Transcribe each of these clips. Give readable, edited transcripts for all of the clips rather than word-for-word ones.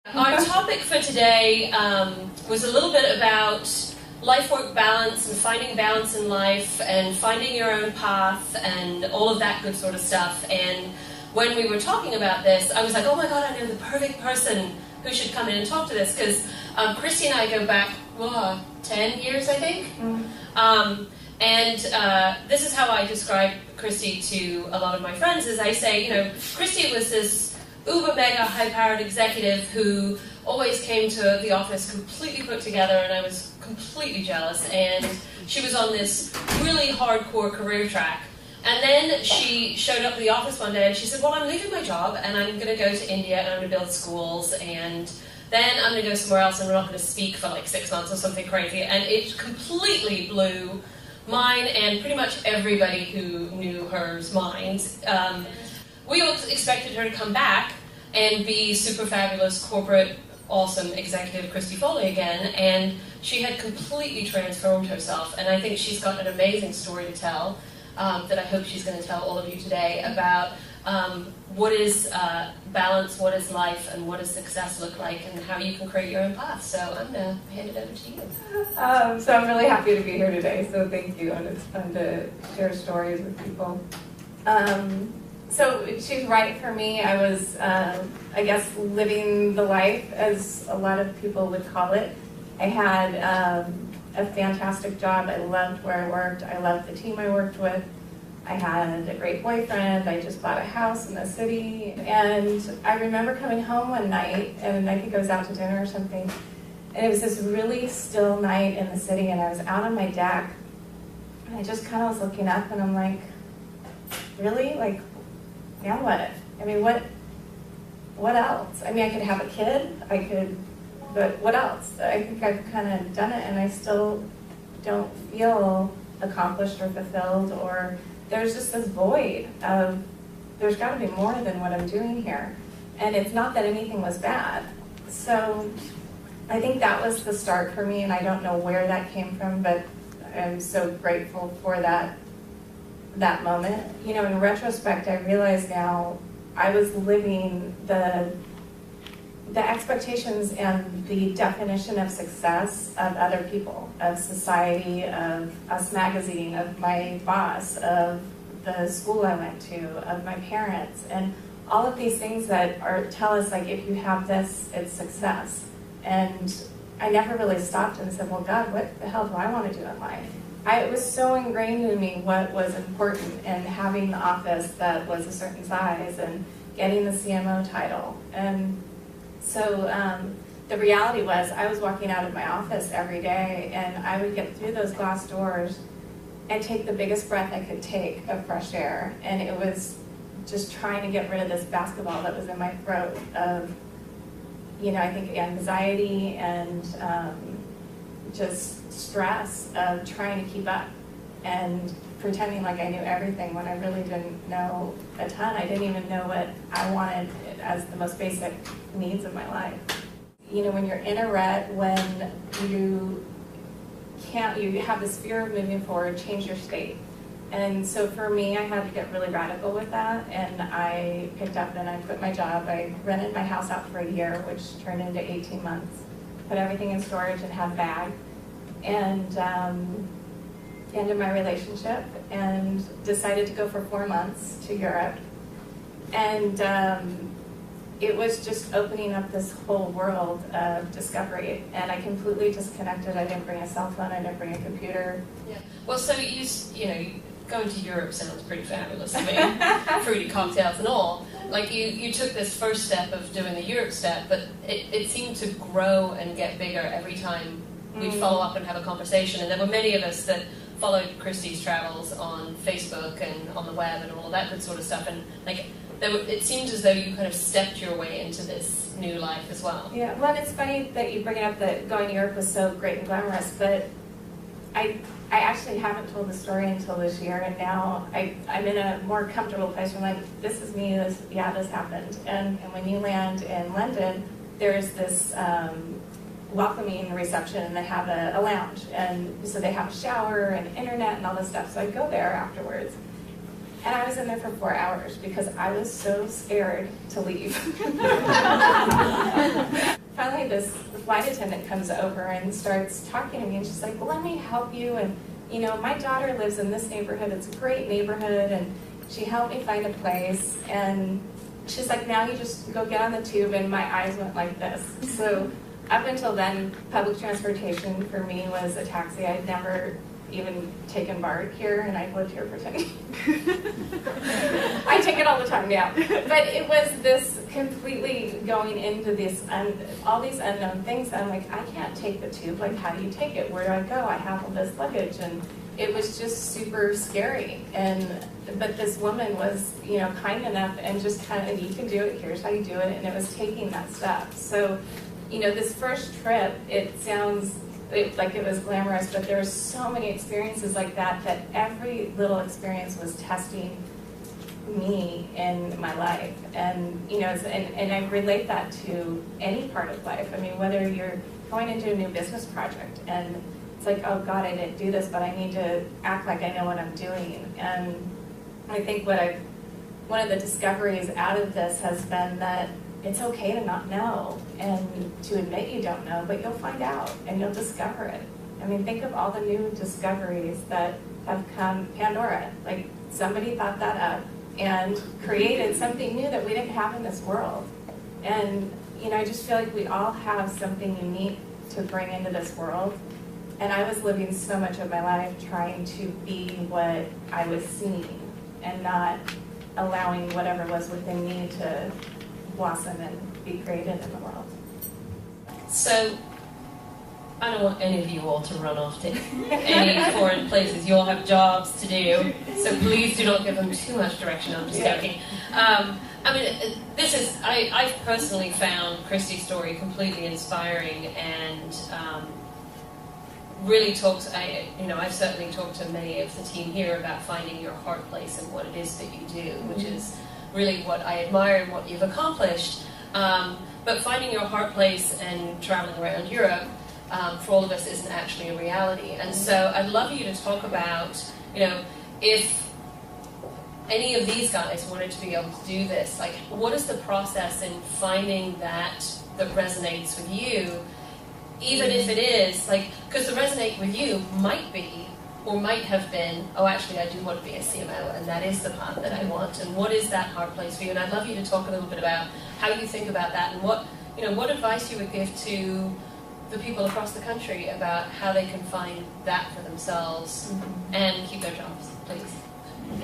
Our topic for today was a little bit about life-work balance and finding balance in life and finding your own path and all of that good sort of stuff. And when we were talking about this, I was like, oh my God, I know the perfect person who should come in and talk to this, because Christy and I go back, 10 years, I think. This is how I describe Christy to a lot of my friends, is I say, Christy was this uber mega high-powered executive who always came to the office completely put together, and I was completely jealous. And she was on this really hardcore career track. And then she showed up at the office one day and she said, well, I'm leaving my job and I'm going to go to India and I'm going to build schools, and then I'm going to go somewhere else and we're not going to speak for like 6 months or something crazy. And it completely blew mine and pretty much everybody who knew her's minds. We all expected her to come back and be super fabulous, corporate, awesome executive Christy Foley again, and she had completely transformed herself. And I think she's got an amazing story to tell that I hope she's going to tell all of you today about what is balance, what is life, and what does success look like, and how you can create your own path. So I'm going to hand it over to you. So I'm really happy to be here today, so thank you, and it's fun to share stories with people. So she's right for me. I was, I guess, living the life, as a lot of people would call it. I had a fantastic job. I loved where I worked. I loved the team I worked with. I had a great boyfriend. I just bought a house in the city. And I remember coming home one night, and I think I was out to dinner or something, and it was this really still night in the city, and I was out on my deck, and I just kind of was looking up, and I'm like, really? Like, now what? I mean, what else? I mean, I could have a kid, but what else? I think I've kind of done it, and I still don't feel accomplished or fulfilled, or there's just this void of, there's got to be more than what I'm doing here. And it's not that anything was bad. So I think that was the start for me, and I don't know where that came from, but I'm so grateful for that moment. In retrospect, I realize now I was living the expectations and the definition of success of other people, of society, of Us Magazine, of my boss, of the school I went to, of my parents, and all of these things that tell us, like, if you have this, it's success. And I never really stopped and said, well, God, what the hell do I want to do in life? It was so ingrained in me what was important, and having the office that was a certain size and getting the CMO title. And so the reality was, I was walking out of my office every day, and I would get through those glass doors and take the biggest breath I could take of fresh air. And it was just trying to get rid of this basketball that was in my throat of, I think anxiety and just stress of trying to keep up and pretending like I knew everything when I really didn't know a ton. I didn't even know what I wanted as the most basic needs of my life. When you're in a rut, when you have this fear of moving forward, change your state. And so for me, I had to get really radical with that, and I picked up and I quit my job. I rented my house out for a year, which turned into 18 months. Put everything in storage and had a bag, and ended my relationship and decided to go for 4 months to Europe. And it was just opening up this whole world of discovery, and I completely disconnected. I didn't bring a cell phone, I didn't bring a computer. Yeah. Well, so going to Europe sounds pretty fabulous to me, fruity cocktails and all. Like, you took this first step of doing the Europe step, but it seemed to grow and get bigger every time we'd follow up and have a conversation. And there were many of us that followed Christy's travels on Facebook and on the web and all of that good sort of stuff. And it seemed as though you kind of stepped your way into this new life as well. Yeah, well, it's funny that you bring it up that going to Europe was so great and glamorous, but I actually haven't told the story until this year, and now I'm in a more comfortable place where I'm like, this is me, this happened. And when you land in London, there's this welcoming reception, and they have a lounge, and so they have a shower and internet and all this stuff, so I go there afterwards. And I was in there for 4 hours because I was so scared to leave. Finally, this flight attendant comes over and starts talking to me, and she's like, well, let me help you. And, you know, my daughter lives in this neighborhood. It's a great neighborhood. And she helped me find a place. And she's like, now you just go get on the tube. And my eyes went like this. So up until then, public transportation for me was a taxi. I'd never even taken BART here, and I've lived here for 10 years. I take it all the time now. But it was this completely going into this, all these unknown things. I'm like, I can't take the tube. Like, how do you take it? Where do I go? I have all this luggage. And it was just super scary. But this woman was, you know, kind enough and just kind of, you can do it, here's how you do it. And it was taking that step. So, you know, this first trip, it sounds like it was glamorous, but there were so many experiences like that, that every little experience was testing me in my life. And, you know, and I relate that to any part of life. I mean, whether you're going into a new business project and it's like, oh God, I didn't do this, but I need to act like I know what I'm doing. And I think one of the discoveries out of this has been that it's okay to not know and to admit you don't know, but you'll find out and you'll discover it. I mean, think of all the new discoveries that have come. Pandora, like somebody thought that up and created something new that we didn't have in this world. And, you know, I just feel like we all have something unique to bring into this world. And I was living so much of my life trying to be what I was seeing and not allowing whatever was within me to blossom and be created in the world. So, I don't want any of you all to run off to any foreign places. You all have jobs to do, so please do not give them too much direction. I'm just joking. I mean, I've personally found Christy's story completely inspiring and really I've certainly talked to many of the team here about finding your heart place and what it is that you do, which is really what I admire and what you've accomplished. But finding your heart place and traveling around Europe, for all of us, isn't actually a reality. And so I'd love you to talk about, you know, if any of these guys wanted to be able to do this, like, what is the process in finding that resonates with you, even if it is, like, because the resonate with you might be, or might have been, oh, actually, I do want to be a CMO, and that is the path that I want, and what is that hard place for you? And I'd love you to talk a little bit about how you think about that, and what advice you would give to the people across the country about how they can find that for themselves and keep their jobs, please.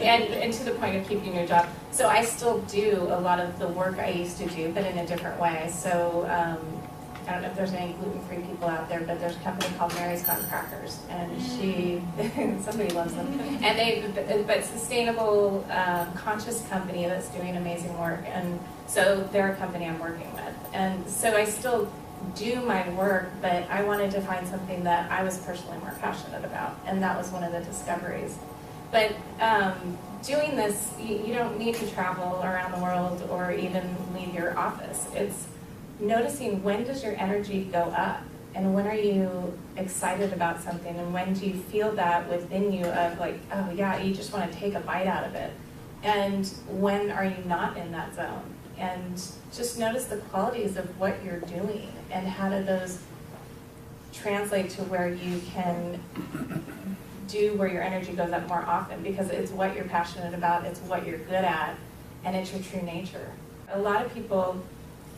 And to the point of keeping your job, so I still do a lot of the work I used to do, but in a different way. So I don't know if there's any gluten-free people out there, but there's a company called Mary's Cotton Crackers, and somebody loves them. And but sustainable, conscious company that's doing amazing work, and so they're a company I'm working with. And so I still do my work, but I wanted to find something that I was personally more passionate about, and that was one of the discoveries. But doing this, you don't need to travel around the world or even leave your office. It's noticing, when does your energy go up, and when are you excited about something, and when do you feel that within you of like, oh yeah, you just want to take a bite out of it, and when are you not in that zone, and just notice the qualities of what you're doing and how do those translate to where you can do where your energy goes up more often, because it's what you're passionate about, it's what you're good at, and it's your true nature. A lot of people,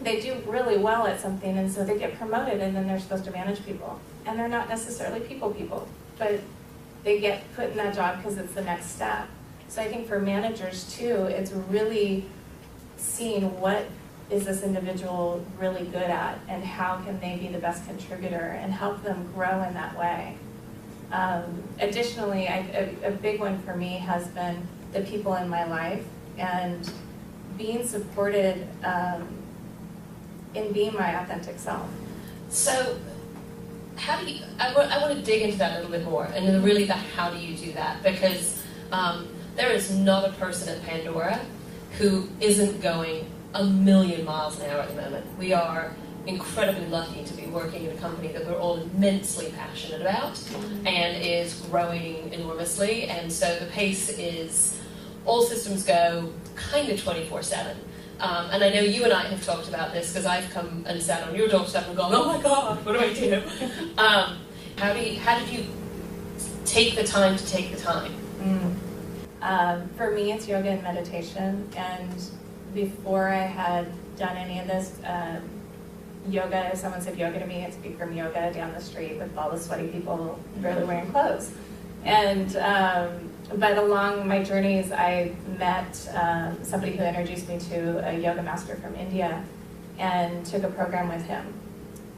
they do really well at something, and so they get promoted, and then they're supposed to manage people. And they're not necessarily people, but they get put in that job because it's the next step. So I think for managers too, it's really seeing what is this individual really good at, and how can they be the best contributor and help them grow in that way. Additionally, a big one for me has been the people in my life and being supported in being my authentic self. So, how do you? I want to dig into that a little bit more, and really the how do you do that? Because there is not a person at Pandora who isn't going a million miles an hour at the moment. We are incredibly lucky to be working in a company that we're all immensely passionate about and is growing enormously, and so the pace is all systems go, kind of 24/7. And I know you and I have talked about this because I've come and sat on your doorstep and gone, oh my God, what do I do? How did you take the time to take the time? For me, it's yoga and meditation. And before I had done any of this, yoga, if someone said yoga to me, it's Bikram yoga down the street with all the sweaty people barely wearing clothes. And but along my journeys, I met somebody who introduced me to a yoga master from India and took a program with him.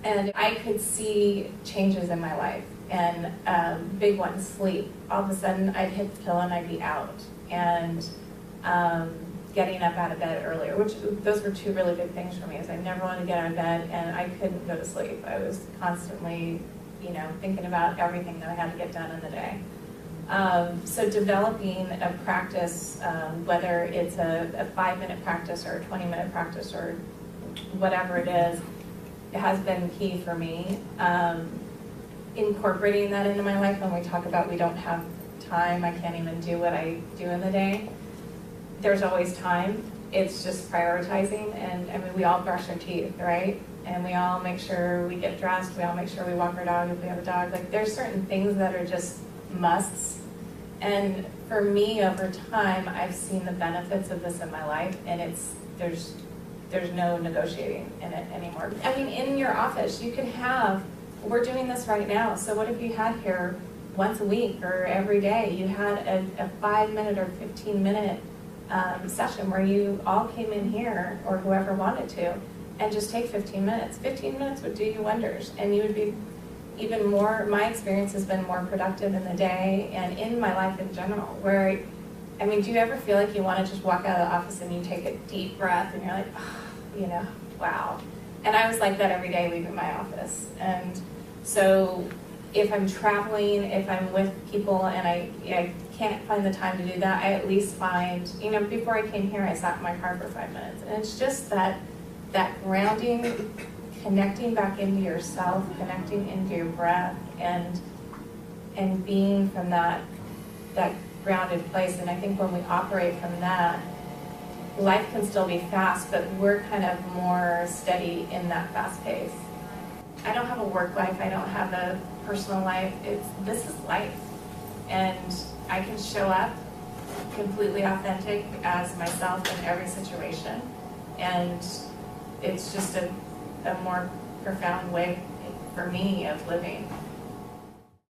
And I could see changes in my life, and big one, sleep. All of a sudden, I'd hit the pill and I'd be out. And getting up out of bed earlier, which those were two really big things for me, is I never wanted to get out of bed and I couldn't go to sleep. I was constantly, thinking about everything that I had to get done in the day. So developing a practice, whether it's a 5-minute practice or a 20-minute practice or whatever it is, it has been key for me. Incorporating that into my life, when we talk about we don't have time, I can't even do what I do in the day. There's always time. It's just prioritizing, and I mean, we all brush our teeth, right? And we all make sure we get dressed, we all make sure we walk our dog if we have a dog. Like, there's certain things that are just musts. And for me, over time, I've seen the benefits of this in my life, and there's no negotiating in it anymore. I mean, in your office, you could have, we're doing this right now, so what if you had here once a week or every day, you had a 5-minute or 15-minute session where you all came in here, or whoever wanted to, and just take 15 minutes. 15 minutes would do you wonders, and you would be even more, my experience has been more productive in the day and in my life in general, where, I mean, do you ever feel like you want to just walk out of the office and you take a deep breath and you're like, oh, wow. And I was like that every day leaving my office. And so if I'm traveling, if I'm with people and I can't find the time to do that, I at least find, before I came here, I sat in my car for 5 minutes. And it's just that grounding, connecting back into yourself, connecting into your breath, and being from that grounded place. And I think when we operate from that, life can still be fast, but we're kind of more steady in that fast pace. I don't have a work life, I don't have a personal life. This is life. And I can show up completely authentic as myself in every situation. And it's just a more profound way for me of living.